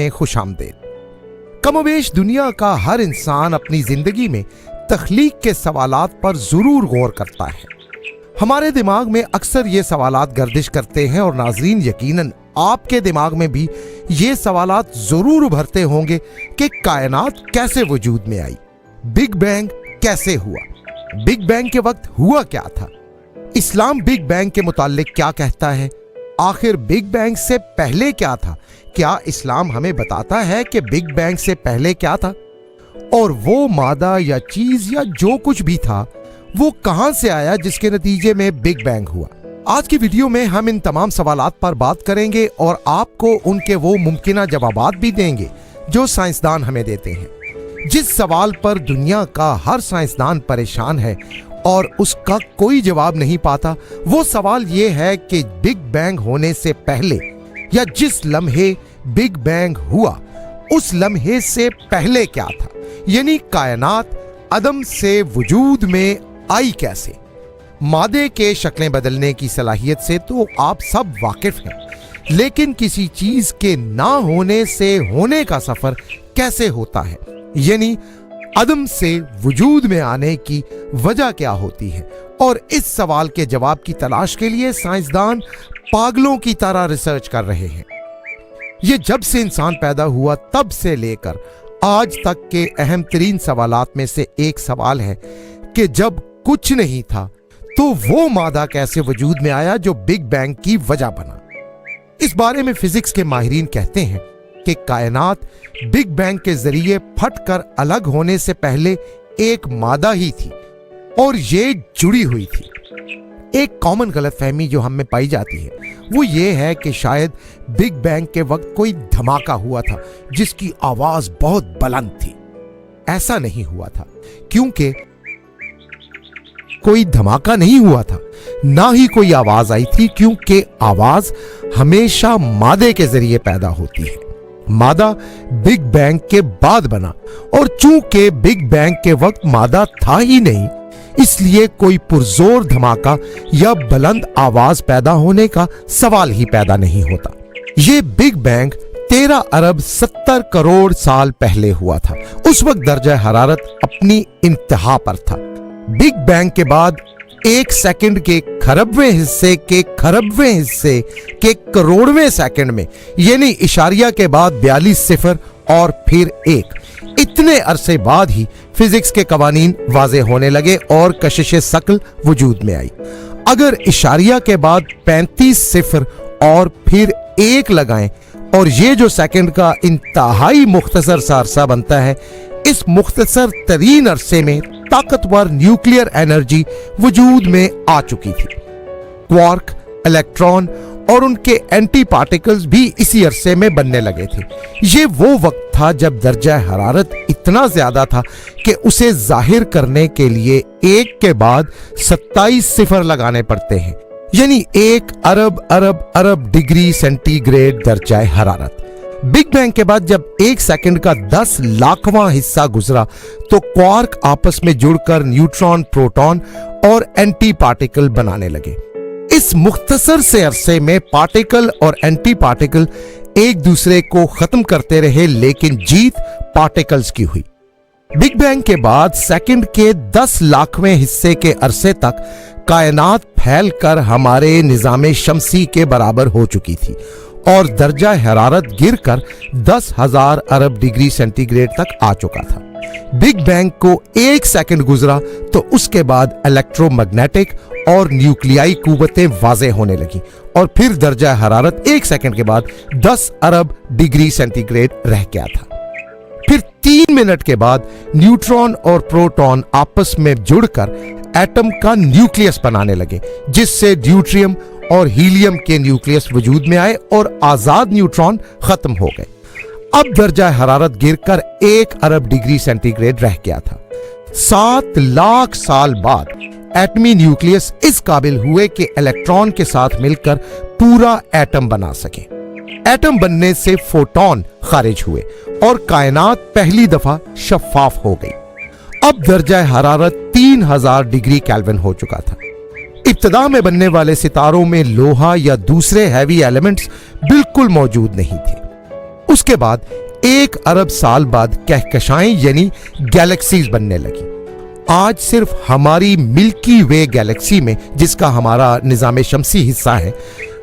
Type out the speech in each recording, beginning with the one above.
खुश आमदेद। कमोबेश दुनिया का हर इंसान अपनी जिंदगी में तख्लीक के सवालात पर जरूर गौर करता है। हमारे दिमाग में अक्सर ये सवालात गर्दिश करते हैं और नाज़रीन यकीनन आपके दिमाग में भी ये सवालात जरूर उभरते होंगे कि कायनात कैसे वजूद में आई, बिग बैंग कैसे हुआ, बिग बैंग के वक्त हुआ क्या था, इस्लाम बिग बैंग के मुताल्लिक क्या कहता है, आखिर बिग बैंग से पहले क्या था, क्या इस्लाम हमें बताता है कि बिग बैंग से पहले क्या था, और वो मादा या चीज या जो कुछ भी था वो कहां से आया जिसके नतीजे में बिग बैंग हुआ। आज की वीडियो में हम इन तमाम सवालात पर बात करेंगे और आपको उनके वो मुमकिना जवाबात भी देंगे जो साइंसदान हमें देते हैं। जिस सवाल पर दुनिया का हर साइंसदान परेशान है और उसका कोई जवाब नहीं पाता, वो सवाल ये है कि बिग बैंग होने से पहले या जिस लम्हे बिग बैंग हुआ उस लम्हे से पहले क्या था, यानी कायनात अदम से वजूद में आई कैसे। मादे के शक्लें बदलने की सलाहियत से तो आप सब वाकिफ हैं, लेकिन किसी चीज के ना होने से होने का सफर कैसे होता है, यानी अदम से वजूद में आने की वजह क्या होती है। और इस सवाल के जवाब की तलाश के लिए साइंसदान पागलों की तरह रिसर्च कर रहे हैं। ये जब से इंसान पैदा हुआ तब से लेकर आज तक के अहम तरीन सवालात में से एक सवाल है कि जब कुछ नहीं था तो वो मादा कैसे वजूद में आया जो बिग बैंग की वजह बना। इस बारे में फिजिक्स के माहिरीन कहते हैं कि कायनात बिग बैंग के जरिए फटकर अलग होने से पहले एक मादा ही थी और ये जुड़ी हुई थी। एक कॉमन गलतफहमी जो हम में पाई जाती है वो ये है कि शायद बिग बैंग के वक्त कोई धमाका हुआ था जिसकी आवाज बहुत बुलंद थी। ऐसा नहीं हुआ था, क्योंकि कोई धमाका नहीं हुआ था, ना ही कोई आवाज आई थी, क्योंकि आवाज हमेशा मादे के जरिए पैदा होती है। मादा बिग बैंग के बाद बना और चूंकि बिग बैंग के वक्त मादा था ही नहीं, इसलिए कोई पुरजोर धमाका या बुलंद आवाज पैदा होने का सवाल ही पैदा नहीं होता। ये बिग बैंग 13 अरब 70 करोड़ साल पहले हुआ था। उस वक्त दर्जा हरारत अपनी इंतहा पर था। बिग बैंग के बाद एक सेकंड के खरबवें हिस्से के खरबवें हिस्से के करोड़वें सेकंड में, यानी इशारिया के बाद 42 सिफर और फिर 1, इतने अरसे बाद ही फिजिक्स के कवानीन वाजे होने लगे और कशिशे शकल वजूद में आई। अगर इशारिया के बाद 35 सिफर और फिर 1 लगाएं और ये जो सेकंड का इंतहाई मुख्तसर सा अरसा बनता है, इस मुख्तसर तरीन अरसे में ताकतवर न्यूक्लियर एनर्जी वजूद में आ चुकी थी। क्वार्क, इलेक्ट्रॉन और उनके एंटी पार्टिकल्स भी इसी अरसे में बनने लगे थे। ये वो वक्त था जब दर्जा हरारत इतना ज्यादा था कि उसे जाहिर करने के लिए 1 के बाद 27 सिफर लगाने पड़ते हैं, यानी 1 अरब अरब अरब डिग्री सेंटीग्रेड दर्जा हरारत। बिग बैंग के बाद जब 1 सेकंड का 10 लाखवां हिस्सा गुजरा तो क्वार्क आपस में जुड़कर न्यूट्रॉन, प्रोटॉन और एंटी पार्टिकल बनाने लगे। इस मुख्तसर से अरसे में पार्टिकल और एंटी पार्टिकल एक दूसरे को खत्म करते रहे, लेकिन जीत पार्टिकल्स की हुई। बिग बैंग के बाद सेकंड के 10 लाखवें हिस्से के अरसे तक कायनात फैलकर हमारे निजामे शमसी के बराबर हो चुकी थी और दर्जा हरारत गिरकर 10,000 अरब डिग्री सेंटीग्रेड तक आ चुका था। बिग बैंग को 1 सेकंड गुजरा तो उसके बाद इलेक्ट्रोमैग्नेटिक और न्यूक्लियाई कुव्वतें वाजे होने लगी और फिर दर्जा हरारत 1 सेकंड के बाद 10 अरब डिग्री सेंटीग्रेड रह गया था। फिर 3 मिनट के बाद न्यूट्रॉन और प्रोटॉन आपस में जुड़कर एटम का न्यूक्लियस बनाने लगे, जिससे ड्यूट्रियम और हीलियम के न्यूक्लियस वजूद में आए और आजाद न्यूट्रॉन खत्म हो गए। अब दर्जा हरारत गिरकर 1 अरब डिग्री सेंटीग्रेड रह गया था। 7 लाख साल बाद एटमी न्यूक्लियस इस काबिल हुए कि इलेक्ट्रॉन के साथ मिलकर पूरा एटम बना सके। एटम बनने से फोटॉन खारिज हुए और कायनात पहली दफा शफाफ हो गई। अब दर्जा हरारत 3000 डिग्री केल्विन हो चुका था। इब्तिदा में बनने वाले सितारों में लोहा या दूसरे हैवी एलिमेंट्स बिल्कुल मौजूद नहीं थे। उसके बाद 1 अरब साल बाद कहकशाएं यानी गैलेक्सीज बनने लगी। आज सिर्फ हमारी मिल्की वे गैलेक्सी में, जिसका हमारा निजाम शमसी हिस्सा है,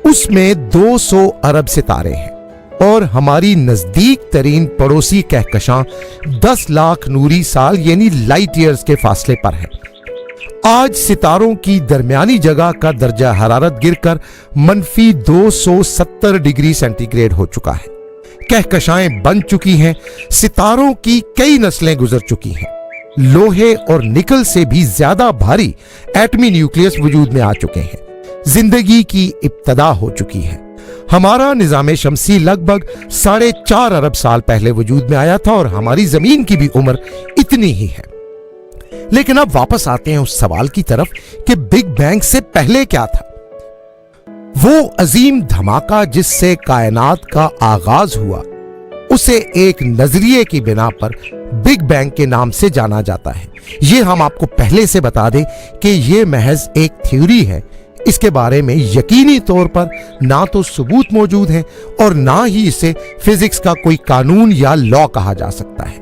उसमें 200 अरब सितारे हैं और हमारी नजदीक तरीन पड़ोसी कहकशां 10 लाख नूरी साल यानी लाइट ईयर्स के फासले पर है। आज सितारों की दरमियानी जगह का दर्जा हरारत गिरकर -270 डिग्री सेंटीग्रेड हो चुका है। कहकशाएं बन चुकी हैं, सितारों की कई नस्लें गुजर चुकी हैं। लोहे और निकल से भी ज्यादा भारी एटमी न्यूक्लियस वजूद में आ चुके हैं। जिंदगी की इब्तदा हो चुकी है। हमारा निजाम शमसी लगभग 4.5 अरब साल पहले वजूद में आया था और हमारी जमीन की भी उम्र इतनी ही है। लेकिन अब वापस आते हैं उस सवाल की तरफ कि बिग बैंग से पहले क्या था। वो अजीम धमाका जिससे कायनात का आगाज हुआ, उसे एक नजरिए की बिना पर बिग बैंग के नाम से जाना जाता है। ये हम आपको पहले से बता दें कि ये महज एक थ्योरी है। इसके बारे में यकीनी तौर पर ना तो सबूत मौजूद है और ना ही इसे फिजिक्स का कोई कानून या लॉ कहा जा सकता है।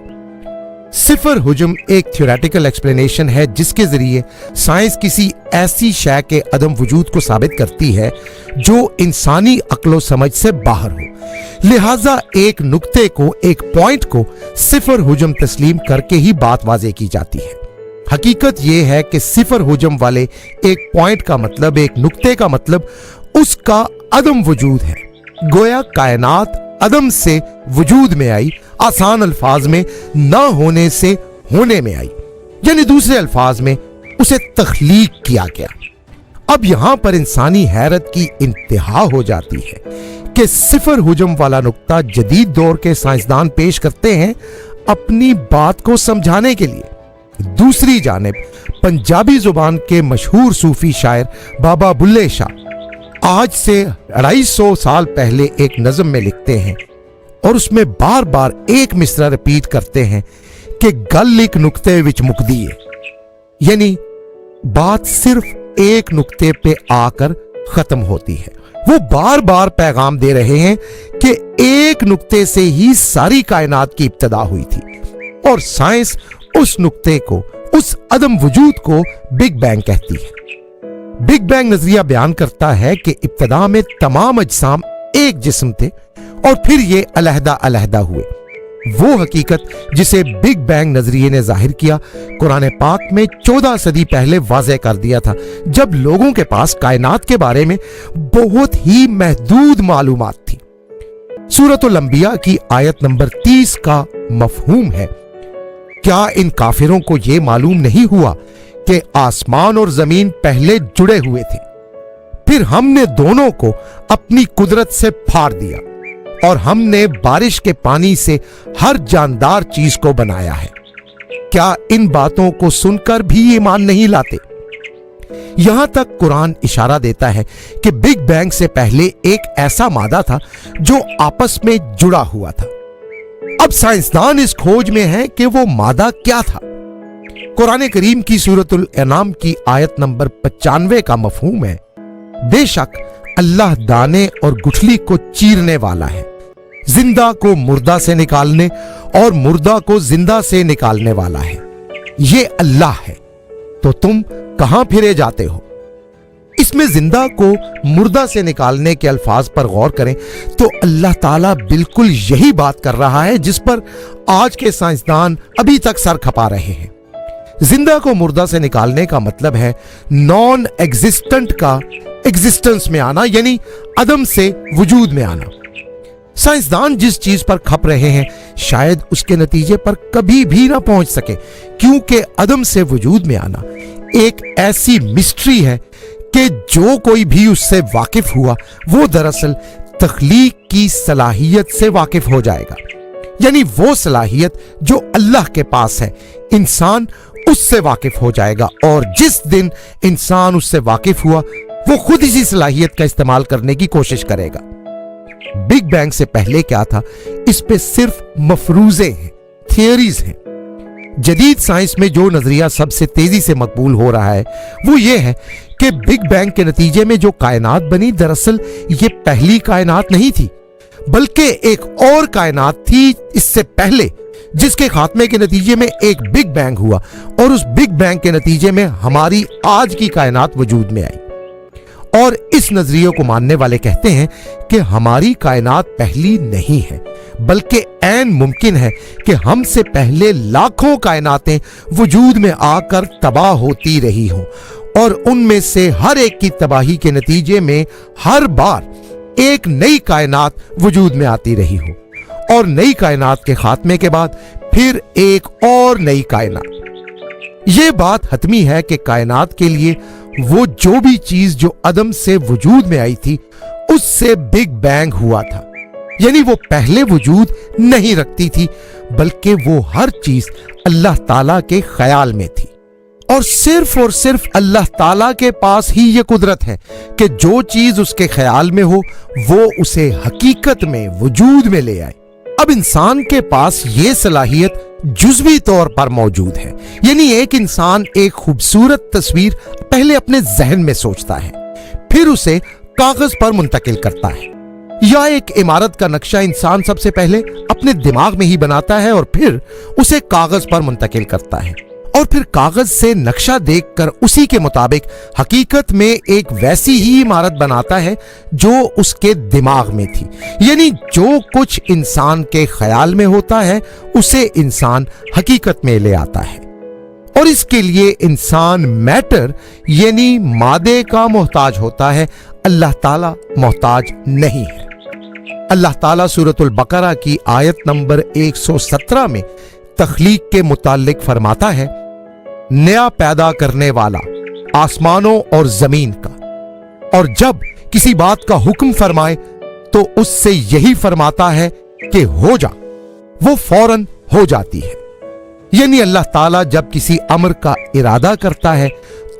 सिफर हुजम एक थ्योरेटिकल एक्सप्लेनेशन है जिसके जरिए साइंस किसी ऐसी शय के अदम वजूद को साबित करती है जो इंसानी अक्लो समझ से बाहर हो। लिहाजा एक नुक्ते को, एक पॉइंट को सिफर हुजम तस्लीम करके ही बात वाज़ेह की जाती है। हकीकत यह है कि सिफर हुजम वाले एक पॉइंट का मतलब, एक नुक्ते का मतलब उसका अदम वजूद है। गोया कायनात अदम से वजूद में आई, आसान अल्फाज में ना होने से होने में आई, यानी दूसरे अल्फाज में उसे तख्लीक किया गया। अब यहां पर इंसानी हैरत की इंतहा हो जाती है कि सिफर हुजम वाला नुक्ता जदीद दौर के साइंसदान पेश करते हैं अपनी बात को समझाने के लिए। दूसरी जानिब पंजाबी जुबान के मशहूर सूफी शायर बाबा बुल्ले शाह आज से 250 साल पहले एक नज़म में लिखते हैं और उसमें बार बार एक मिसरा रिपीट करते हैं कि गल एक नुक्ते विच मुकदी है, यानी बात सिर्फ एक नुक्ते पे आकर खत्म होती है। वो बार बार पैगाम दे रहे हैं कि एक नुक्ते से ही सारी कायनात की इब्तदा हुई थी और साइंस उस नुक्ते को, उस अदम वजूद को बिग बैंग कहती है। बिग बैंग नजरिया बयान करता है कि इब्तदा में तमाम अजसाम एक जिस्म थे और फिर ये अलहदा अलहदा हुए। वो हकीकत जिसे बिग बैंग नजरिए ने जाहिर किया, कुरान पाक में 14 सदी पहले वाज़ेह कर दिया था, जब लोगों के पास कायनात के बारे में बहुत ही महदूद मालूमात थी। सूरतुल अंबिया की आयत नंबर 30 का मफहूम है, क्या इन काफिरों को यह मालूम नहीं हुआ कि आसमान और जमीन पहले जुड़े हुए थे, फिर हमने दोनों को अपनी कुदरत से फाड़ दिया और हमने बारिश के पानी से हर जानदार चीज को बनाया है। क्या इन बातों को सुनकर भी ईमान नहीं लाते? यहां तक कुरान इशारा देता है कि बिग बैंग से पहले एक ऐसा मादा था जो आपस में जुड़ा हुआ था। अब साइंसदान इस खोज में हैं कि वो मादा क्या था। कुरान करीम की सूरतुल अनाम की आयत नंबर 95 का मफहूम है, बेशक अल्लाह दाने और गुठली को चीरने वाला है, जिंदा को मुर्दा से निकालने और मुर्दा को जिंदा से निकालने वाला है। ये अल्लाह है, तो तुम कहां फिरे जाते हो? इसमें जिंदा को मुर्दा से निकालने के अल्फाज पर गौर करें तो अल्लाह ताला बिल्कुल यही बात कर रहा है जिस पर आज के साइंसदान अभी तक सर खपा रहे हैं। जिंदा को मुर्दा से निकालने का मतलब है नॉन एग्जिस्टेंट का एग्जिस्टेंस में आना, यानी अदम से वजूद में आना। साइंसदान जिस चीज पर खप रहे हैं शायद उसके नतीजे पर कभी भी ना पहुंच सके, क्योंकि अदम से वजूद में आना एक ऐसी मिस्ट्री है कि जो कोई भी उससे वाकिफ हुआ वो दरअसल तख्लीक की सलाहियत से वाकिफ हो जाएगा, यानी वो सलाहियत जो अल्लाह के पास है, इंसान उससे वाकिफ हो जाएगा और जिस दिन इंसान उससे वाकिफ हुआ वो खुद इसी सलाहियत का इस्तेमाल करने की कोशिश करेगा। बिग बैंग से पहले क्या था, इस पे सिर्फ मफरूजे हैं, थियरीज हैं। जदीद साइंस में जो नजरिया सबसे तेजी से मकबूल हो रहा है वो ये है कि बिग बैंग के नतीजे में जो कायनात बनी दरअसल ये पहली कायनात नहीं थी, बल्कि एक और कायनात थी इससे पहले, जिसके खात्मे के नतीजे में एक बिग बैंग हुआ और उस बिग बैंग के नतीजे में हमारी आज की कायनात वजूद में आई। और इस नजरिए को मानने वाले कहते हैं कि हमारी कायनात पहली नहीं है, बल्कि ऐन मुमकिन है कि हमसे पहले लाखों कायनातें वजूद में आकर तबाह होती रही हों और उनमें से हर एक की तबाही के नतीजे में हर बार एक नई कायनात वजूद में आती रही हो और नई कायनात के खात्मे के बाद फिर एक और नई कायनात। यह बात हतमी है कि कायनात के लिए वो जो भी चीज जो अदम से वजूद में आई थी उससे बिग बैंग हुआ था, यानी वो पहले वजूद नहीं रखती थी, बल्कि वो हर चीज अल्लाह ताला के ख्याल में थी। और सिर्फ अल्लाह ताला के पास ही ये कुदरत है कि जो चीज उसके ख्याल में हो वो उसे हकीकत में वजूद में ले आए। अब इंसान के पास ये सलाहियत जुज़वी तौर पर मौजूद है, यानी एक इंसान एक खूबसूरत तस्वीर पहले अपने जहन में सोचता है, फिर उसे कागज पर मुंतकिल करता है, या एक इमारत का नक्शा इंसान सबसे पहले अपने दिमाग में ही बनाता है और फिर उसे कागज पर मुंतकिल करता है और फिर कागज से नक्शा देखकर उसी के मुताबिक हकीकत में एक वैसी ही इमारत बनाता है जो उसके दिमाग में थी। यानी जो कुछ इंसान के ख्याल में होता है उसे इंसान हकीकत में ले आता है और इसके लिए इंसान मैटर यानी मादे का मोहताज होता है, अल्लाह ताला मोहताज नहीं है। अल्लाह ताला सूरतुल बकरा की आयत नंबर 117 में तख्लीक के मुताल्लिक फरमाता है, नया पैदा करने वाला आसमानों और जमीन का, और जब किसी बात का हुक्म फरमाए तो उससे यही फरमाता है कि हो जा, वो फौरन हो जाती है। यानी अल्लाह ताला जब किसी अमर का इरादा करता है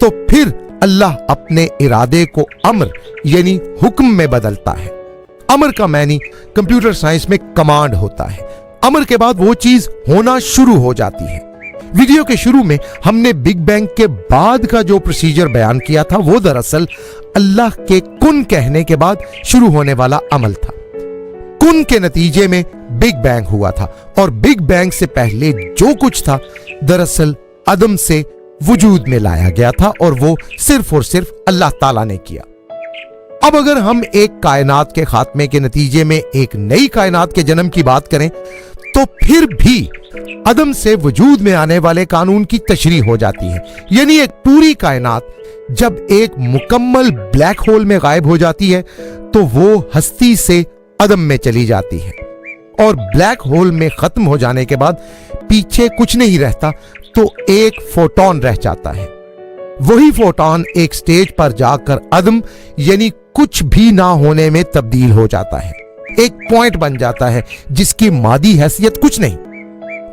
तो फिर अल्लाह अपने इरादे को अमर यानी हुक्म में बदलता है। अमर का मैनी कंप्यूटर साइंस में कमांड होता है। अमर के बाद वो चीज होना शुरू हो जाती है। वीडियो के शुरू में हमने बिग बैंग के बाद का जो प्रोसीजर बयान किया था वो दरअसल अल्लाह के कुन कहने के बाद शुरू होने वाला अमल था। कुन के नतीजे में बिग बैंग हुआ था और बिग बैंग से पहले जो कुछ था दरअसल अदम से वजूद में लाया गया था और वो सिर्फ और सिर्फ अल्लाह ताला ने किया। अब अगर हम एक कायनात के खात्मे के नतीजे में एक नई कायनात के जन्म की बात करें तो फिर भी अदम से वजूद में आने वाले कानून की तशरीह हो जाती है। यानी एक पूरी कायनात जब एक मुकम्मल ब्लैक होल में गायब हो जाती है तो वो हस्ती से अदम में चली जाती है और ब्लैक होल में खत्म हो जाने के बाद पीछे कुछ नहीं रहता तो एक फोटोन रह जाता है। वही फोटोन एक स्टेज पर जाकर अदम यानी कुछ भी ना होने में तब्दील हो जाता है, एक पॉइंट बन जाता है जिसकी मादी हैसियत कुछ नहीं।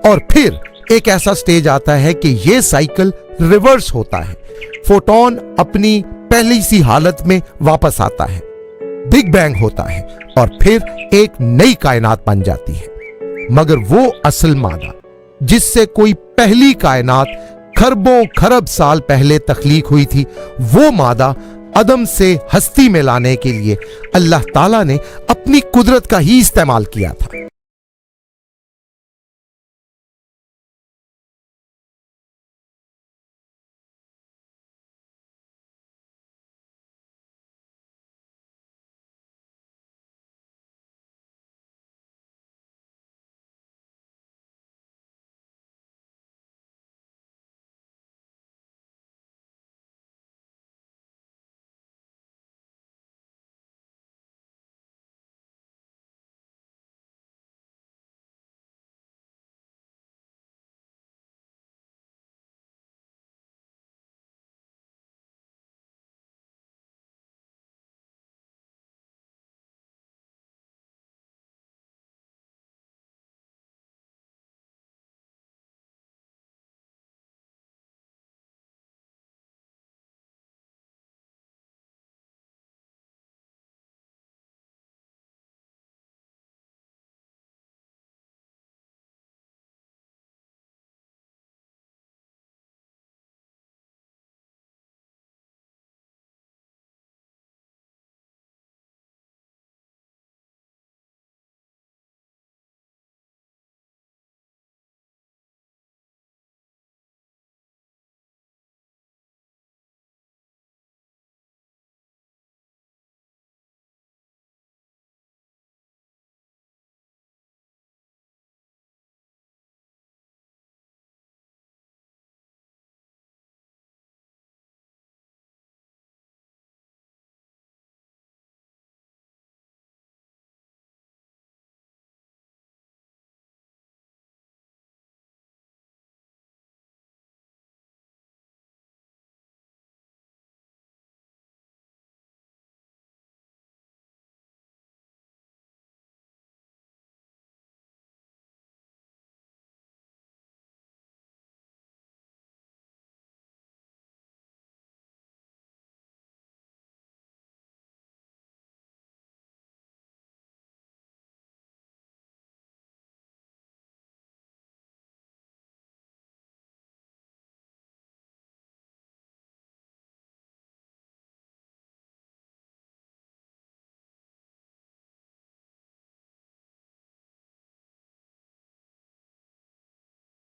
और फिर एक ऐसा स्टेज आता है कि यह साइकिल रिवर्स होता है, फोटोन अपनी पहली सी हालत में वापस आता है, बिग बैंग होता है और फिर एक नई कायनात बन जाती है। मगर वो असल मादा जिससे कोई पहली कायनात खरबों खरब साल पहले तख्लीक हुई थी, वो मादा अदम से हस्ती में लाने के लिए अल्लाह ताला ने अपनी कुदरत का ही इस्तेमाल किया था।